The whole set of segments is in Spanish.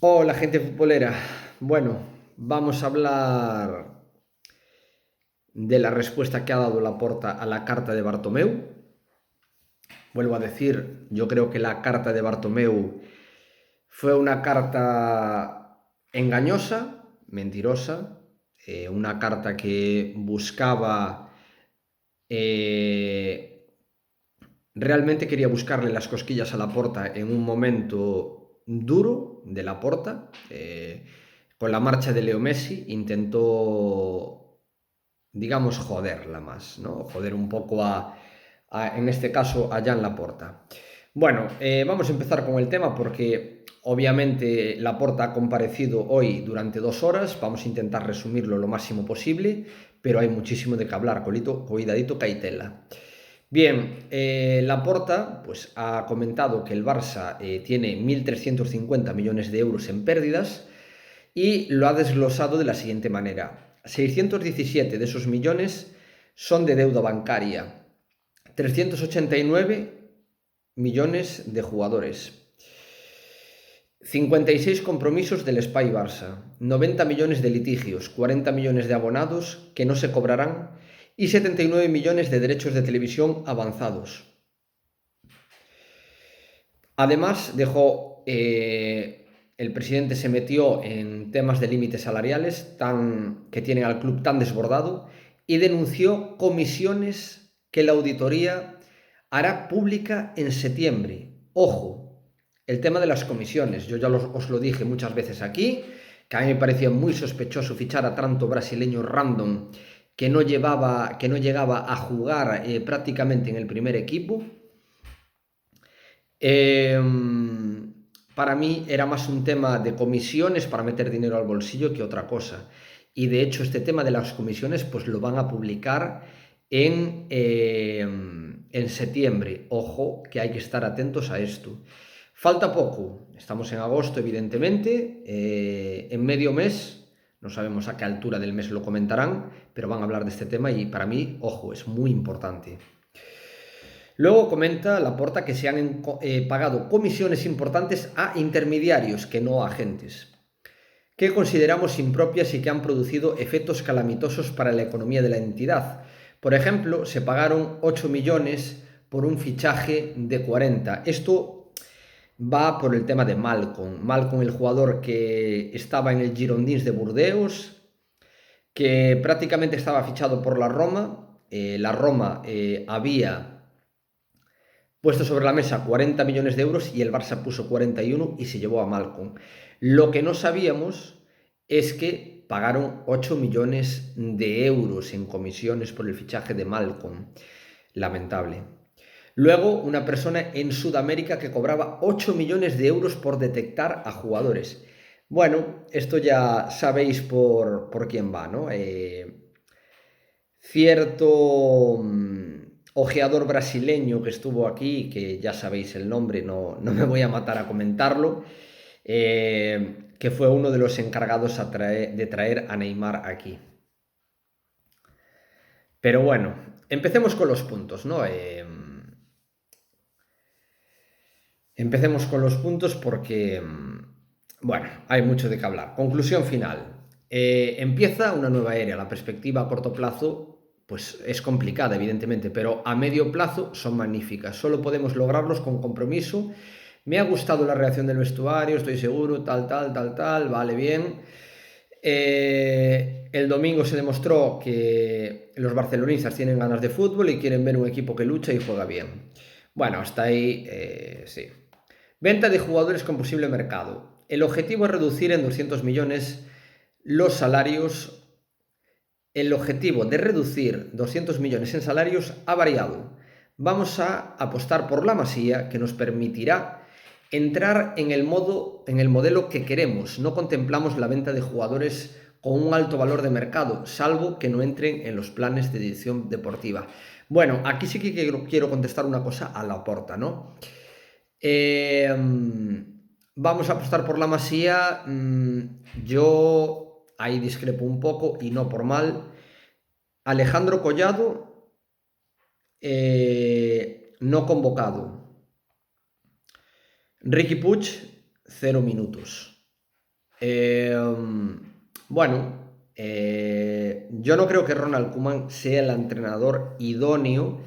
Hola, gente futbolera. Bueno, vamos a hablar de la respuesta que ha dado Laporta a la carta de Bartomeu. Vuelvo a decir, yo creo que la carta de Bartomeu fue una carta engañosa, mentirosa, una carta que buscaba, realmente quería buscarle las cosquillas a Laporta en un momento duro de Laporta. Con la marcha de Leo Messi intentó, digamos, joderla más, ¿no? Joder un poco en este caso, a Jan Laporta. Bueno, vamos a empezar con el tema porque obviamente Laporta ha comparecido hoy durante 2 horas. Vamos a intentar resumirlo lo máximo posible, pero hay muchísimo de qué hablar. Cuidadito, caitela. Bien, Laporta pues, ha comentado que el Barça tiene 1.350 millones de euros en pérdidas y lo ha desglosado de la siguiente manera. 617 de esos millones son de deuda bancaria, 389 millones de jugadores, 56 compromisos del Spy Barça, 90 millones de litigios, 40 millones de abonados que no se cobrarán y 79 millones de derechos de televisión avanzados. Además, el presidente se metió en temas de límites salariales que tienen al club tan desbordado y denunció comisiones que la auditoría hará pública en septiembre. Ojo, el tema de las comisiones, yo ya os lo dije muchas veces aquí, que a mí me parecía muy sospechoso fichar a tanto brasileño random que no llegaba a jugar prácticamente en el primer equipo. Para mí era más un tema de comisiones para meter dinero al bolsillo que otra cosa. Y de hecho este tema de las comisiones pues lo van a publicar en septiembre. Ojo, que hay que estar atentos a esto. Falta poco, estamos en agosto evidentemente, en medio mes, no sabemos a qué altura del mes lo comentarán, pero van a hablar de este tema y para mí, ojo, es muy importante. Luego comenta Laporta que se han pagado comisiones importantes a intermediarios, que no a agentes, que consideramos impropias y que han producido efectos calamitosos para la economía de la entidad. Por ejemplo, se pagaron 8 millones por un fichaje de 40. Esto va por el tema de Malcom. Malcom, el jugador que estaba en el Girondins de Burdeos, que prácticamente estaba fichado por la Roma. La Roma había puesto sobre la mesa 40 millones de euros y el Barça puso 41 y se llevó a Malcom. Lo que no sabíamos es que pagaron 8 millones de euros en comisiones por el fichaje de Malcom. Lamentable. Luego, una persona en Sudamérica que cobraba 8 millones de euros por detectar a jugadores. Bueno, esto ya sabéis por quién va, ¿no? Cierto ojeador brasileño que estuvo aquí, que ya sabéis el nombre, no me voy a matar a comentarlo, que fue uno de los encargados de traer a Neymar aquí. Pero bueno, empecemos con los puntos, ¿no? Empecemos con los puntos porque, bueno, hay mucho de qué hablar. Conclusión final. Empieza una nueva era. La perspectiva a corto plazo pues es complicada, evidentemente, pero a medio plazo son magníficas. Solo podemos lograrlos con compromiso. Me ha gustado la reacción del vestuario, estoy seguro, tal, vale, bien. El domingo se demostró que los barcelonistas tienen ganas de fútbol y quieren ver un equipo que lucha y juega bien. Bueno, hasta ahí, sí. Venta de jugadores con posible mercado. El objetivo es reducir en 200 millones los salarios. El objetivo de reducir 200 millones en salarios ha variado. Vamos a apostar por la Masía, que nos permitirá entrar en el modelo que queremos. No contemplamos la venta de jugadores con un alto valor de mercado, salvo que no entren en los planes de dirección deportiva. Bueno, aquí sí que quiero contestar una cosa a Laporta, ¿no? Vamos a apostar por la Masía. Yo ahí discrepo un poco y no por mal. Alejandro Collado, no convocado. Riqui Puig, 0 minutos. Eh, bueno, yo no creo que Ronald Koeman sea el entrenador idóneo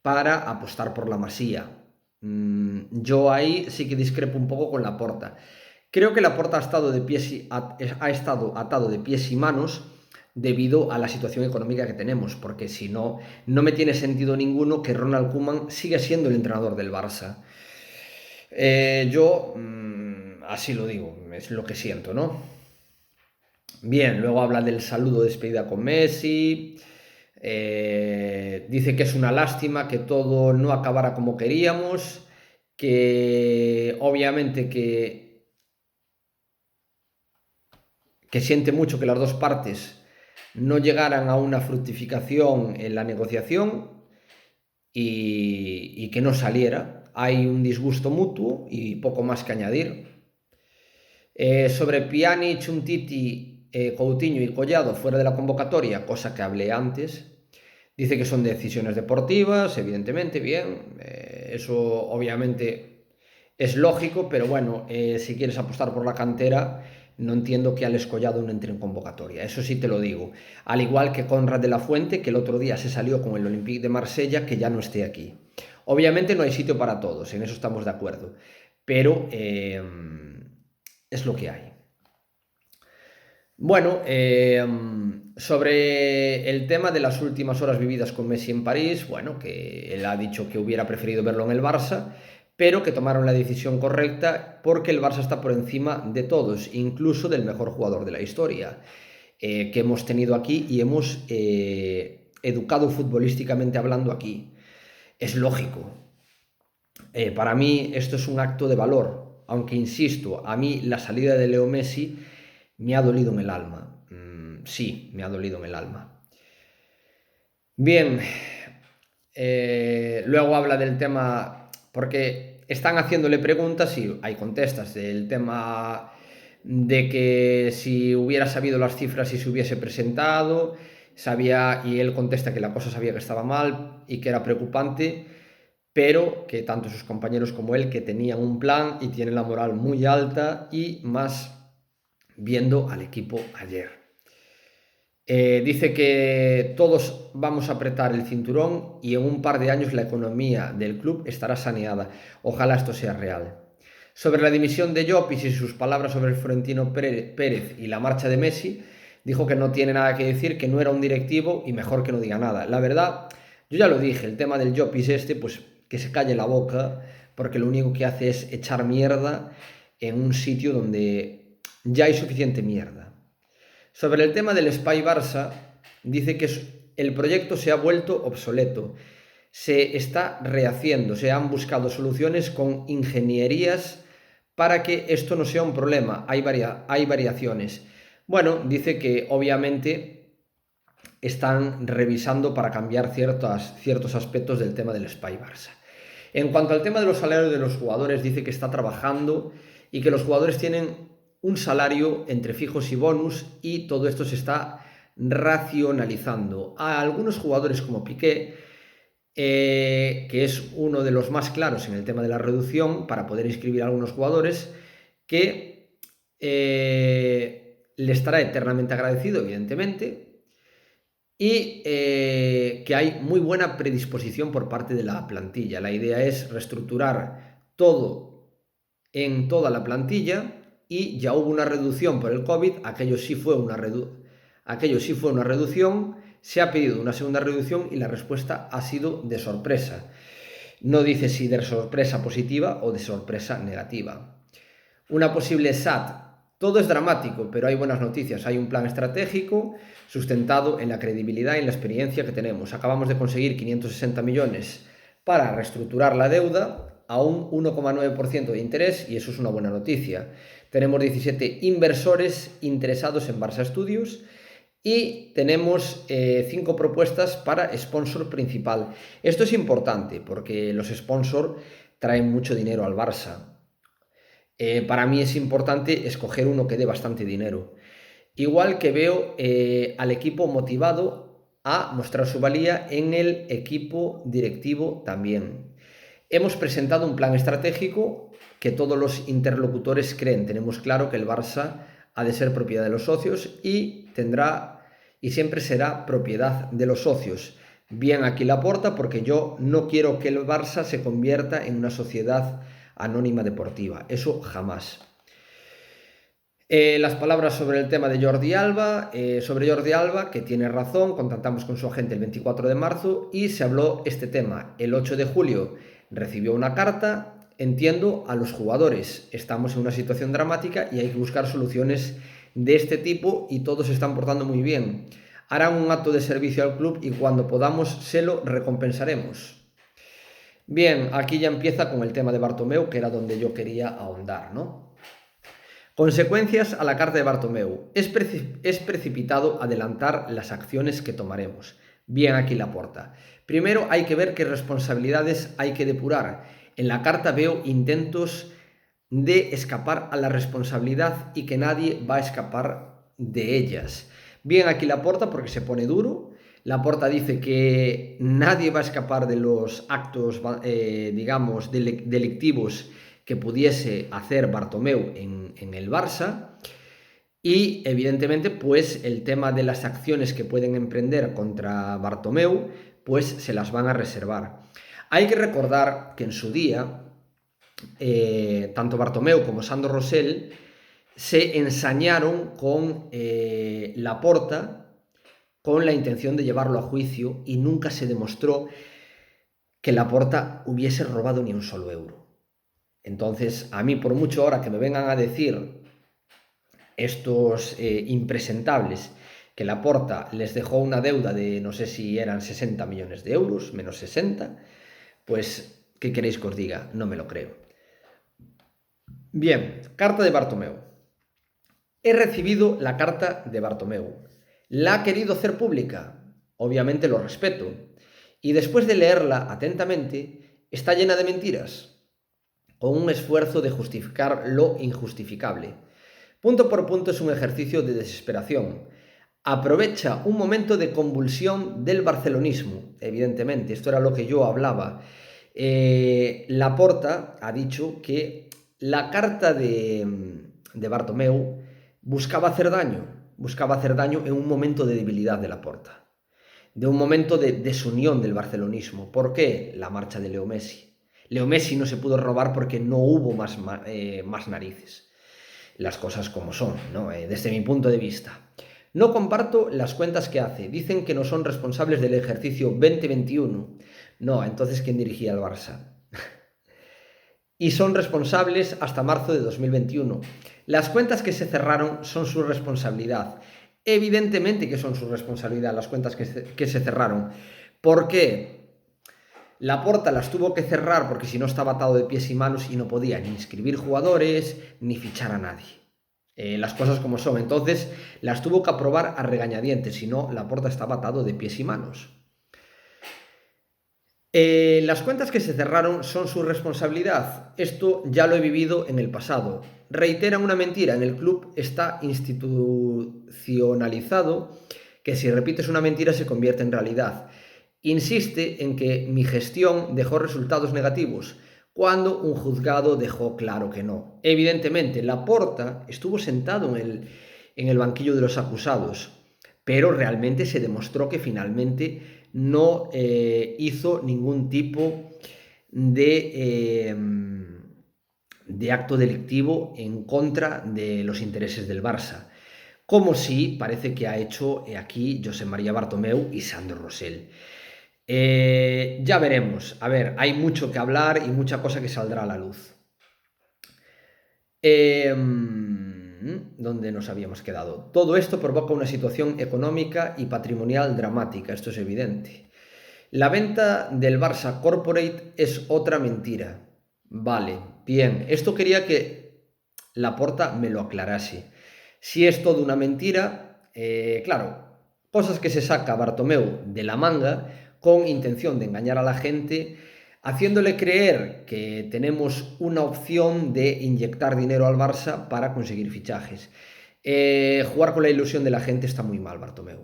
para apostar por la Masía. Yo ahí sí que discrepo un poco con Laporta. Creo que Laporta ha estado atado de pies y manos debido a la situación económica que tenemos, porque si no, no me tiene sentido ninguno que Ronald Koeman siga siendo el entrenador del Barça. Yo así lo digo, es lo que siento, ¿no? Bien, luego habla del saludo de despedida con Messi. Dice que es una lástima que todo no acabara como queríamos, que obviamente que siente mucho que las dos partes no llegaran a una fructificación en la negociación y que no saliera. Hay un disgusto mutuo y poco más que añadir. Sobre Pjanic, Umtiti, Coutinho y Collado fuera de la convocatoria, cosa que hablé antes, dice que son decisiones deportivas, evidentemente, bien, eso obviamente es lógico, pero bueno, si quieres apostar por la cantera, no entiendo que Alex Collado no entre en convocatoria, eso sí te lo digo. Al igual que Conrad de la Fuente, que el otro día se salió con el Olympique de Marsella, que ya no esté aquí. Obviamente no hay sitio para todos, en eso estamos de acuerdo, pero es lo que hay. Bueno, sobre el tema de las últimas horas vividas con Messi en París, bueno, que él ha dicho que hubiera preferido verlo en el Barça, pero que tomaron la decisión correcta porque el Barça está por encima de todos, incluso del mejor jugador de la historia, que hemos tenido aquí y hemos educado futbolísticamente hablando aquí. Es lógico. Para mí esto es un acto de valor, aunque insisto, a mí la salida de Leo Messi me ha dolido en el alma. Sí, me ha dolido en el alma. Bien, luego habla del tema, porque están haciéndole preguntas y hay contestas del tema de que si hubiera sabido las cifras y se hubiese presentado, sabía, y él contesta que la cosa sabía que estaba mal y que era preocupante, pero que tanto sus compañeros como él que tenían un plan y tienen la moral muy alta y más viendo al equipo ayer. Dice que todos vamos a apretar el cinturón y en un par de años la economía del club estará saneada. Ojalá esto sea real. Sobre la dimisión de Llopis y sus palabras sobre el Florentino Pérez y la marcha de Messi, dijo que no tiene nada que decir, que no era un directivo y mejor que no diga nada. La verdad, yo ya lo dije, el tema del Llopis pues que se calle la boca, porque lo único que hace es echar mierda en un sitio donde ya hay suficiente mierda. Sobre el tema del Spy Barça, dice que el proyecto se ha vuelto obsoleto, se está rehaciendo, se han buscado soluciones con ingenierías para que esto no sea un problema, hay variaciones. Bueno, dice que obviamente están revisando para cambiar ciertos aspectos del tema del Spy Barça. En cuanto al tema de los salarios de los jugadores, dice que está trabajando y que los jugadores tienen un salario entre fijos y bonus y todo esto se está racionalizando. A algunos jugadores como Piqué, que es uno de los más claros en el tema de la reducción para poder inscribir a algunos jugadores, que le estará eternamente agradecido, evidentemente, y que hay muy buena predisposición por parte de la plantilla. La idea es reestructurar todo en toda la plantilla y ya hubo una reducción por el COVID, aquello sí fue una reducción, se ha pedido una segunda reducción y la respuesta ha sido de sorpresa. No dice si de sorpresa positiva o de sorpresa negativa. Una posible SAT. Todo es dramático, pero hay buenas noticias. Hay un plan estratégico sustentado en la credibilidad y en la experiencia que tenemos. Acabamos de conseguir 560 millones para reestructurar la deuda a un 1,9% de interés y eso es una buena noticia. Tenemos 17 inversores interesados en Barça Studios y tenemos 5 propuestas para sponsor principal. Esto es importante porque los sponsors traen mucho dinero al Barça. Para mí es importante escoger uno que dé bastante dinero. Igual que veo al equipo motivado a mostrar su valía en el equipo directivo también. Hemos presentado un plan estratégico que todos los interlocutores creen. Tenemos claro que el Barça ha de ser propiedad de los socios y siempre será propiedad de los socios. Bien aquí Laporta, porque yo no quiero que el Barça se convierta en una sociedad anónima deportiva, eso jamás. Las palabras sobre el tema de Jordi Alba, que tiene razón, contactamos con su agente el 24 de marzo y se habló este tema. El 8 de julio recibió una carta, entiendo a los jugadores, estamos en una situación dramática y hay que buscar soluciones de este tipo y todos se están portando muy bien. Harán un acto de servicio al club y cuando podamos se lo recompensaremos. Bien, aquí ya empieza con el tema de Bartomeu, que era donde yo quería ahondar, ¿no? Consecuencias a la carta de Bartomeu. Es precipitado adelantar las acciones que tomaremos. Bien aquí Laporta. Primero hay que ver qué responsabilidades hay que depurar. En la carta veo intentos de escapar a la responsabilidad y que nadie va a escapar de ellas. Bien aquí Laporta porque se pone duro. Laporta dice que nadie va a escapar de los actos, digamos, delictivos que pudiese hacer Bartomeu en el Barça y evidentemente pues el tema de las acciones que pueden emprender contra Bartomeu pues se las van a reservar. Hay que recordar que en su día tanto Bartomeu como Sandro Rosell se ensañaron con Laporta con la intención de llevarlo a juicio y nunca se demostró que Laporta hubiese robado ni un solo euro. Entonces, a mí, por mucho ahora que me vengan a decir estos impresentables que Laporta les dejó una deuda de, no sé si eran 60 millones de euros, menos 60, pues, ¿qué queréis que os diga? No me lo creo. Bien, carta de Bartomeu. He recibido la carta de Bartomeu. ¿La ha querido hacer pública? Obviamente lo respeto. Y después de leerla atentamente, está llena de mentiras, con un esfuerzo de justificar lo injustificable. Punto por punto es un ejercicio de desesperación. Aprovecha un momento de convulsión del barcelonismo, evidentemente, esto era lo que yo hablaba. Laporta ha dicho que la carta de Bartomeu buscaba hacer daño en un momento de debilidad de Laporta, de un momento de desunión del barcelonismo. ¿Por qué? La marcha de Leo Messi. Leo Messi no se pudo robar porque no hubo más narices. Las cosas como son, ¿no? Desde mi punto de vista. No comparto las cuentas que hace. Dicen que no son responsables del ejercicio 2021. No, entonces ¿quién dirigía el Barça? Y son responsables hasta marzo de 2021. Las cuentas que se cerraron son su responsabilidad. Evidentemente que son su responsabilidad las cuentas que se cerraron. ¿Por qué? Laporta las tuvo que cerrar porque si no estaba atado de pies y manos y no podía ni inscribir jugadores ni fichar a nadie. Las cosas como son. Entonces las tuvo que aprobar a regañadientes, si no Laporta estaba atado de pies y manos. Las cuentas que se cerraron son su responsabilidad. Esto ya lo he vivido en el pasado. Reiteran una mentira. En el club está institucionalizado que si repites una mentira se convierte en realidad. Insiste en que mi gestión dejó resultados negativos, cuando un juzgado dejó claro que no. Evidentemente, Laporta estuvo sentado en el banquillo de los acusados, pero realmente se demostró que finalmente no hizo ningún tipo de acto delictivo en contra de los intereses del Barça, como sí parece que ha hecho aquí Josep María Bartomeu y Sandro Rosell. Ya veremos. A ver, hay mucho que hablar y mucha cosa que saldrá a la luz. ¿Dónde nos habíamos quedado? Todo esto provoca una situación económica y patrimonial dramática, esto es evidente. La venta del Barça Corporate es otra mentira. Vale, bien. Esto quería que Laporta me lo aclarase. Si es todo una mentira, claro, cosas que se saca Bartomeu de la manga con intención de engañar a la gente, haciéndole creer que tenemos una opción de inyectar dinero al Barça para conseguir fichajes. Jugar con la ilusión de la gente está muy mal, Bartomeu.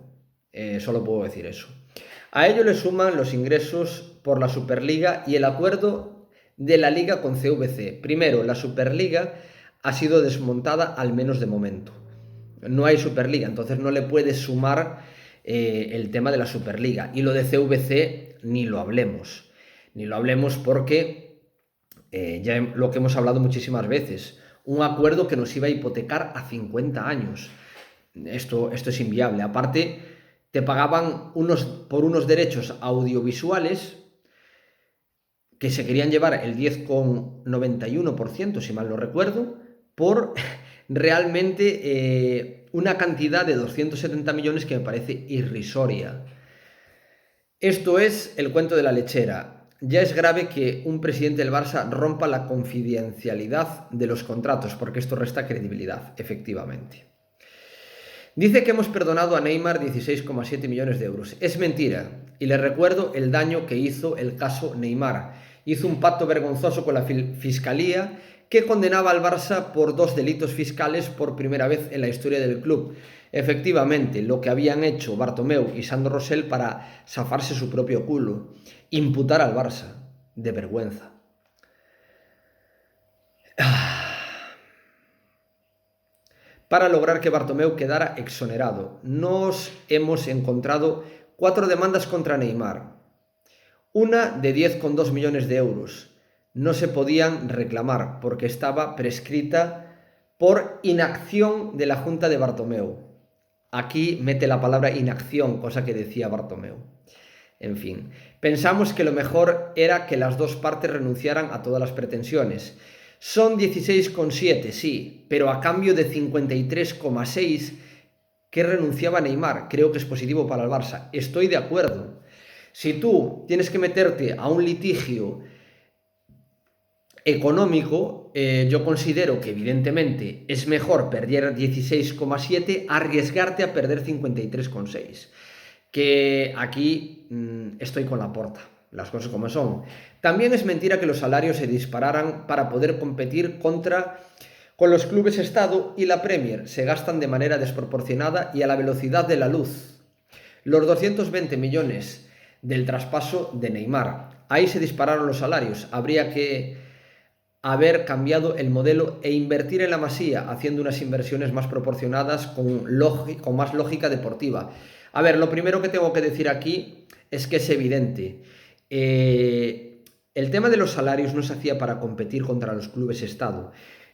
Solo puedo decir eso. A ello le suman los ingresos por la Superliga y el acuerdo de la Liga con CVC. Primero, la Superliga ha sido desmontada al menos de momento. no hay Superliga, entonces no le puedes sumar el tema de la Superliga. Y lo de CVC ni lo hablemos. Ni lo hablemos porque ya lo que hemos hablado muchísimas veces, un acuerdo que nos iba a hipotecar a 50 años. Esto es inviable. Aparte, te pagaban por unos derechos audiovisuales que se querían llevar el 10,91%, si mal no recuerdo, por realmente una cantidad de 270 millones que me parece irrisoria. Esto es el cuento de la lechera. Ya es grave que un presidente del Barça rompa la confidencialidad de los contratos, porque esto resta credibilidad, efectivamente. Dice que hemos perdonado a Neymar 16,7 millones de euros. Es mentira. Y le recuerdo el daño que hizo el caso Neymar. Hizo un pacto vergonzoso con la Fiscalía que condenaba al Barça por 2 delitos fiscales por primera vez en la historia del club. Efectivamente, lo que habían hecho Bartomeu y Sandro Rosell para zafarse su propio culo. Imputar al Barça. De vergüenza. Para lograr que Bartomeu quedara exonerado. Nos hemos encontrado 4 demandas contra Neymar. Una de 10,2 millones de euros. No se podían reclamar porque estaba prescrita por inacción de la Junta de Bartomeu. Aquí mete la palabra inacción, cosa que decía Bartomeu. En fin, pensamos que lo mejor era que las dos partes renunciaran a todas las pretensiones. Son 16,7, sí, pero a cambio de 53,6 que renunciaba Neymar. Creo que es positivo para el Barça. Estoy de acuerdo. Si tú tienes que meterte a un litigio económico, yo considero que evidentemente es mejor perder 16,7 a arriesgarte a perder 53,6. Que aquí estoy con Laporta, las cosas como son. También es mentira que los salarios se dispararan para poder competir con los clubes Estado y la Premier. Se gastan de manera desproporcionada y a la velocidad de la luz. Los 220 millones del traspaso de Neymar. Ahí se dispararon los salarios. Habría que haber cambiado el modelo e invertir en la Masía, haciendo unas inversiones más proporcionadas con más lógica deportiva. A ver, lo primero que tengo que decir aquí es que es evidente. El tema de los salarios no se hacía para competir contra los clubes Estado.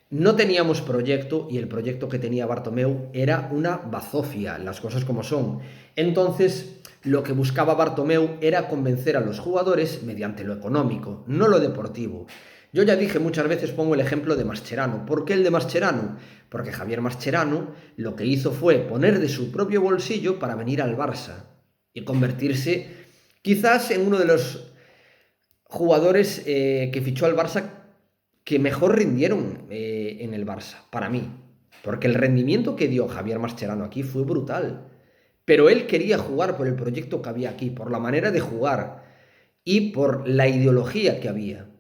No teníamos proyecto y el proyecto que tenía Bartomeu era una bazofia, las cosas como son. Entonces, lo que buscaba Bartomeu era convencer a los jugadores mediante lo económico, no lo deportivo. Yo ya dije muchas veces, pongo el ejemplo de Mascherano. ¿Por qué el de Mascherano? Porque Javier Mascherano lo que hizo fue poner de su propio bolsillo para venir al Barça y convertirse quizás en uno de los jugadores que fichó al Barça que mejor rindieron en el Barça, para mí. Porque el rendimiento que dio Javier Mascherano aquí fue brutal. Pero él quería jugar por el proyecto que había aquí, por la manera de jugar y por la ideología que había.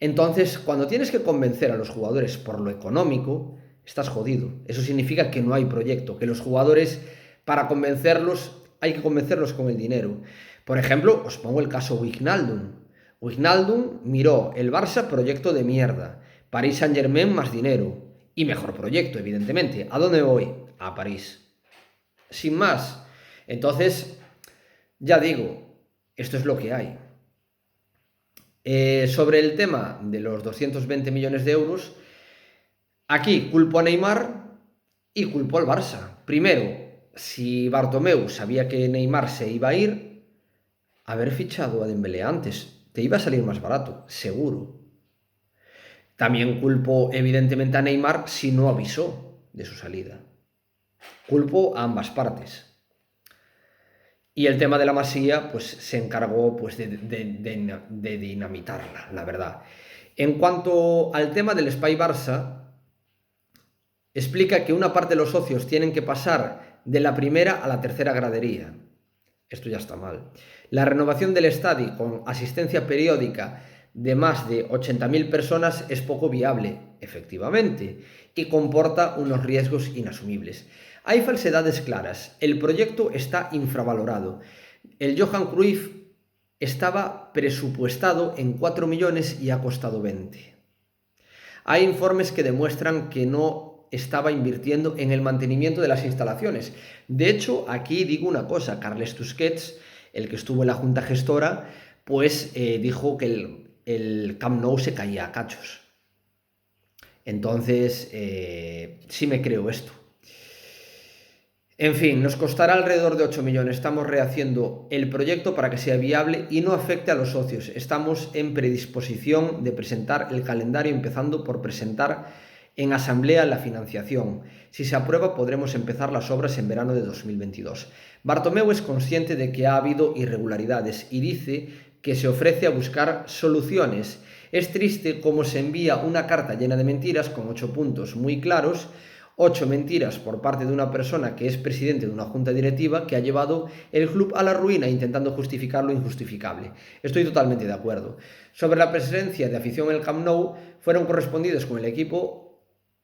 Entonces, cuando tienes que convencer a los jugadores por lo económico, estás jodido. Eso significa que no hay proyecto, que los jugadores, para convencerlos, hay que convencerlos con el dinero. Por ejemplo, os pongo el caso Wijnaldum. Wijnaldum miró el Barça, proyecto de mierda. París Saint-Germain, más dinero. Y mejor proyecto, evidentemente. ¿A dónde voy? A París. Sin más. Entonces, ya digo, esto es lo que hay. Sobre el tema de los 220 millones de euros, aquí culpo a Neymar y culpo al Barça. Primero, si Bartomeu sabía que Neymar se iba a ir, haber fichado a Dembélé antes, te iba a salir más barato, seguro. También culpo evidentemente a Neymar si no avisó de su salida. Culpo a ambas partes. Y el tema de la Masía, pues se encargó pues, de dinamitarla, la verdad. En cuanto al tema del Spy Barça, explica que una parte de los socios tienen que pasar de la primera a la tercera gradería. Esto ya está mal. La renovación del estadio con asistencia periódica de más de 80.000 personas es poco viable, efectivamente, y comporta unos riesgos inasumibles. Hay falsedades claras. El proyecto está infravalorado. El Johan Cruyff estaba presupuestado en 4 millones y ha costado 20. Hay informes que demuestran que no estaba invirtiendo en el mantenimiento de las instalaciones. De hecho, aquí digo una cosa, Carles Tusquets, el que estuvo en la junta gestora, pues dijo que el Camp Nou se caía a cachos. Entonces, sí me creo esto. En fin, nos costará alrededor de 8 millones. Estamos rehaciendo el proyecto para que sea viable y no afecte a los socios. Estamos en predisposición de presentar el calendario, empezando por presentar en asamblea la financiación. Si se aprueba, podremos empezar las obras en verano de 2022. Bartomeu es consciente de que ha habido irregularidades y dice que se ofrece a buscar soluciones. Es triste cómo se envía una carta llena de mentiras con 8 puntos muy claros, 8 mentiras por parte de una persona que es presidente de una junta directiva que ha llevado el club a la ruina intentando justificar lo injustificable. Estoy totalmente de acuerdo. Sobre la presencia de afición en el Camp Nou, fueron correspondidos con el equipo.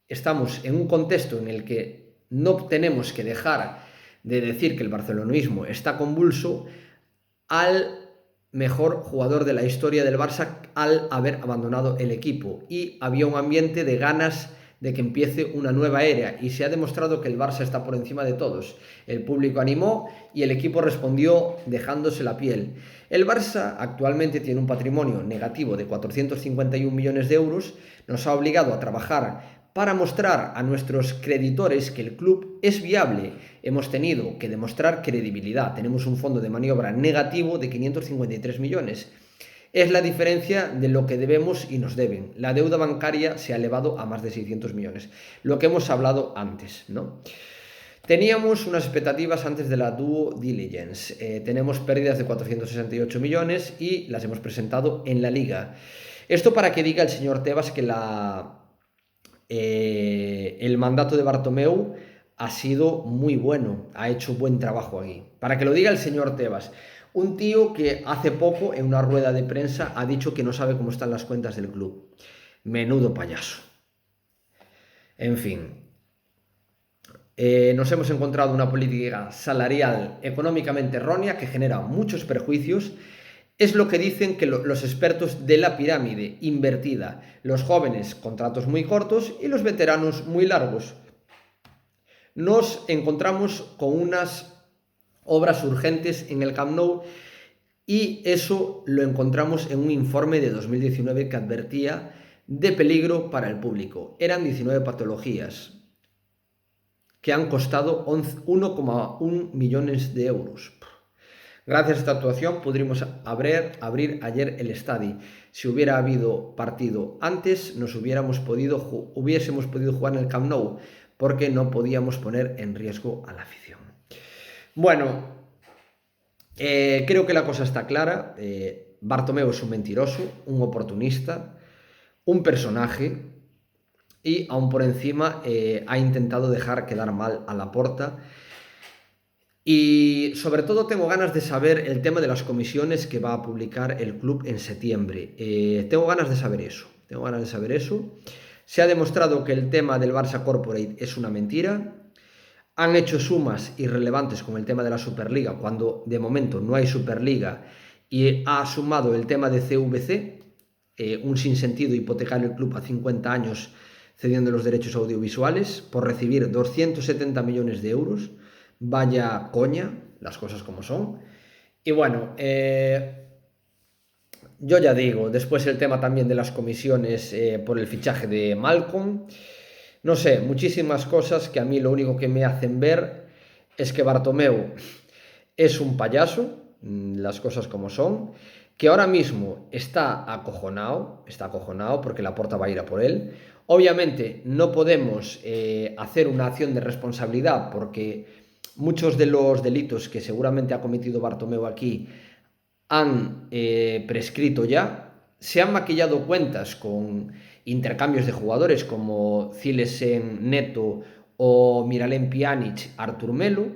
Estamos en un contexto en el que no tenemos que dejar de decir que el barcelonismo está convulso al mejor jugador de la historia del Barça al haber abandonado el equipo, y había un ambiente de ganas de que empiece una nueva era, y se ha demostrado que el Barça está por encima de todos. El público animó y el equipo respondió dejándose la piel. El Barça actualmente tiene un patrimonio negativo de 451 millones de euros, nos ha obligado a trabajar para mostrar a nuestros creditores que el club es viable. Hemos tenido que demostrar credibilidad. Tenemos un fondo de maniobra negativo de 553 millones. Es la diferencia de lo que debemos y nos deben. La deuda bancaria se ha elevado a más de 600 millones. Lo que hemos hablado antes, ¿no? Teníamos unas expectativas antes de la due diligence. Tenemos pérdidas de 468 millones y las hemos presentado en la Liga. Esto para que diga el señor Tebas que el mandato de Bartomeu ha sido muy bueno, ha hecho buen trabajo aquí. Para que lo diga el señor Tebas, un tío que hace poco en una rueda de prensa ha dicho que no sabe cómo están las cuentas del club. Menudo payaso. En fin, nos hemos encontrado una política salarial económicamente errónea que genera muchos perjuicios. Es lo que dicen que los expertos de la pirámide invertida. Los jóvenes, contratos muy cortos, y los veteranos muy largos. Nos encontramos con unas obras urgentes en el Camp Nou, y eso lo encontramos en un informe de 2019 que advertía de peligro para el público. Eran 19 patologías que han costado 1,1 millones de euros. Gracias a esta actuación pudimos abrir ayer el estadio. Si hubiera habido partido antes, hubiésemos podido jugar en el Camp Nou, porque no podíamos poner en riesgo a la afición. Bueno, creo que la cosa está clara. Bartomeu es un mentiroso, un oportunista, un personaje, y aún por encima ha intentado dejar quedar mal a Laporta. Y sobre todo tengo ganas de saber el tema de las comisiones que va a publicar el club en septiembre. Tengo ganas de saber eso. Se ha demostrado que el tema del Barça Corporate es una mentira. Han hecho sumas irrelevantes con el tema de la Superliga, cuando de momento no hay Superliga, y ha sumado el tema de CVC, un sinsentido hipotecar el club a 50 años cediendo los derechos audiovisuales por recibir 270 millones de euros. Vaya coña, las cosas como son. Y bueno, yo ya digo, después el tema también de las comisiones por el fichaje de Malcom. No sé, muchísimas cosas que a mí lo único que me hacen ver es que Bartomeu es un payaso, las cosas como son, que ahora mismo está acojonado porque Laporta va a ir a por él. Obviamente no podemos hacer una acción de responsabilidad, porque muchos de los delitos que seguramente ha cometido Bartomeu aquí han prescrito ya. Se han maquillado cuentas con intercambios de jugadores como Cilesen Neto o Miralem Pjanic Artur Melo.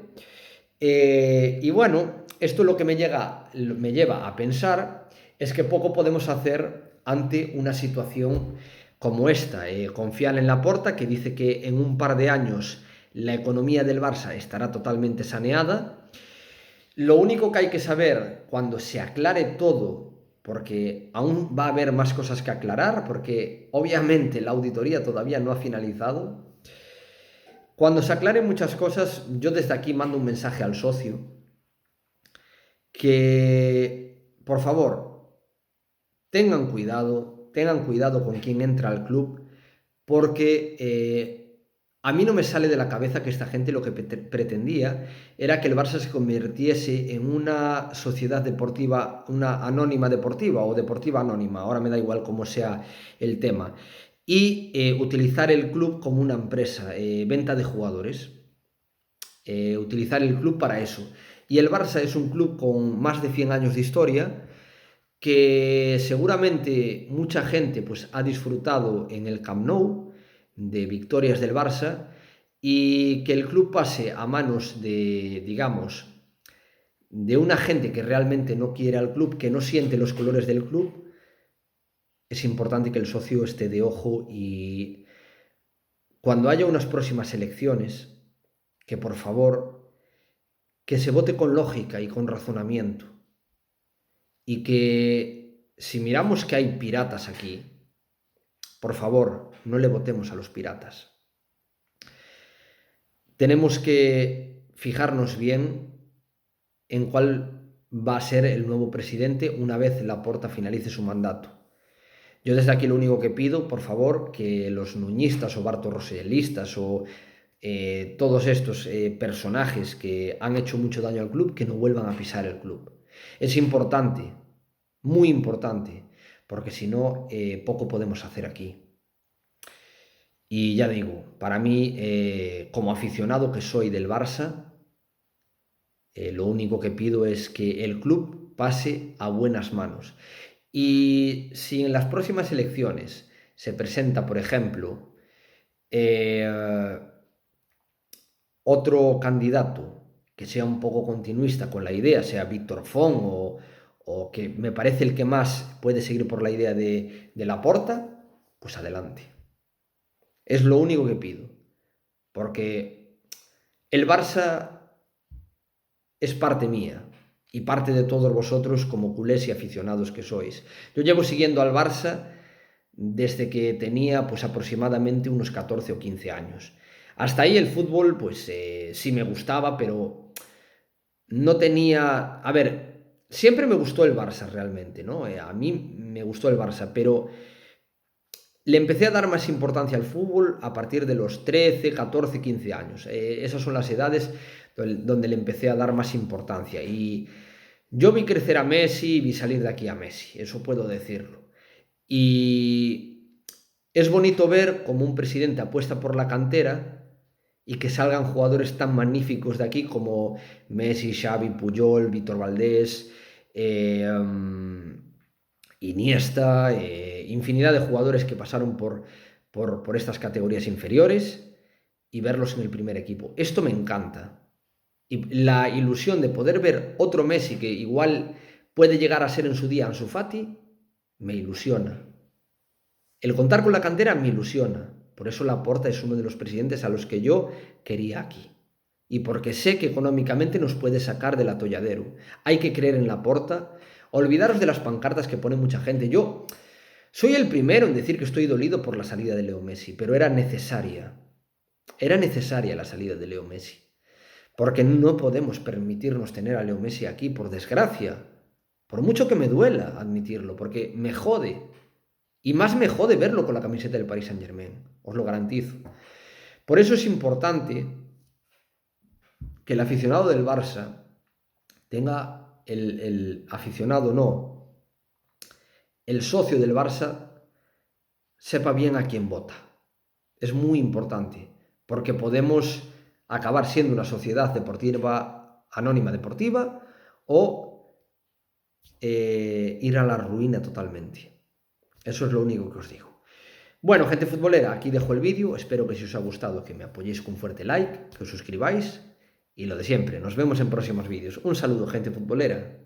Y bueno, esto lo que me lleva a pensar es que poco podemos hacer ante una situación como esta. Confiar en Laporta, que dice que en un par de años la economía del Barça estará totalmente saneada. Lo único que hay que saber cuando se aclare todo, porque aún va a haber más cosas que aclarar, porque obviamente la auditoría todavía no ha finalizado, Cuando se aclaren muchas cosas, yo desde aquí mando un mensaje al socio que, por favor, tengan cuidado con quién entra al club, porque a mí no me sale de la cabeza que esta gente lo que pretendía era que el Barça se convirtiese en una sociedad deportiva, una anónima deportiva o deportiva anónima, ahora me da igual cómo sea el tema, y utilizar el club como una empresa, venta de jugadores, utilizar el club para eso. Y el Barça es un club con más de 100 años de historia, que seguramente mucha gente pues, ha disfrutado en el Camp Nou de victorias del Barça, y que el club pase a manos de, digamos, de una gente que realmente no quiere al club, que no siente los colores del club. Es importante que el socio esté de ojo y cuando haya unas próximas elecciones, que por favor, que se vote con lógica y con razonamiento. Y que si miramos que hay piratas aquí, por favor, no le votemos a los piratas. Tenemos que fijarnos bien en cuál va a ser el nuevo presidente una vez Laporta finalice su mandato. Yo desde aquí lo único que pido, por favor, que los nuñistas o bartorrosellistas o todos estos personajes que han hecho mucho daño al club, que no vuelvan a pisar el club. Es importante, muy importante, porque si no, poco podemos hacer aquí. Y ya digo, para mí, como aficionado que soy del Barça, lo único que pido es que el club pase a buenas manos. Y si en las próximas elecciones se presenta, por ejemplo, otro candidato que sea un poco continuista con la idea, sea Víctor Font o que me parece el que más puede seguir por la idea de Laporta, pues adelante. Es lo único que pido, porque el Barça es parte mía y parte de todos vosotros como culés y aficionados que sois. Yo llevo siguiendo al Barça desde que tenía pues aproximadamente unos 14 o 15 años. Hasta ahí el fútbol pues sí me gustaba, pero no tenía... A ver, siempre me gustó el Barça realmente, ¿no? A mí me gustó el Barça, pero le empecé a dar más importancia al fútbol a partir de los 13, 14, 15 años. Esas son las edades donde le empecé a dar más importancia. Y yo vi crecer a Messi y vi salir de aquí a Messi, eso puedo decirlo. Y es bonito ver cómo un presidente apuesta por la cantera y que salgan jugadores tan magníficos de aquí como Messi, Xavi, Puyol, Víctor Valdés, Iniesta, infinidad de jugadores que pasaron por estas categorías inferiores y verlos en el primer equipo. Esto me encanta. Y la ilusión de poder ver otro Messi que igual puede llegar a ser en su día Ansu Fati, me ilusiona. El contar con la cantera me ilusiona. Por eso Laporta es uno de los presidentes a los que yo quería aquí. Y porque sé que económicamente nos puede sacar del atolladero. Hay que creer en Laporta. Olvidaros de las pancartas que pone mucha gente. Yo soy el primero en decir que estoy dolido por la salida de Leo Messi, pero era necesaria. Era necesaria la salida de Leo Messi. Porque no podemos permitirnos tener a Leo Messi aquí, por desgracia. Por mucho que me duela admitirlo, porque me jode. Y más me jode verlo con la camiseta del Paris Saint-Germain, os lo garantizo. Por eso es importante que el aficionado del Barça tenga, el aficionado no, el socio del Barça sepa bien a quién vota. Es muy importante, porque podemos acabar siendo una sociedad deportiva anónima deportiva o ir a la ruina totalmente. Eso es lo único que os digo. Bueno, gente futbolera, aquí dejo el vídeo. Espero que si os ha gustado que me apoyéis con un fuerte like, que os suscribáis y lo de siempre. Nos vemos en próximos vídeos. Un saludo, gente futbolera.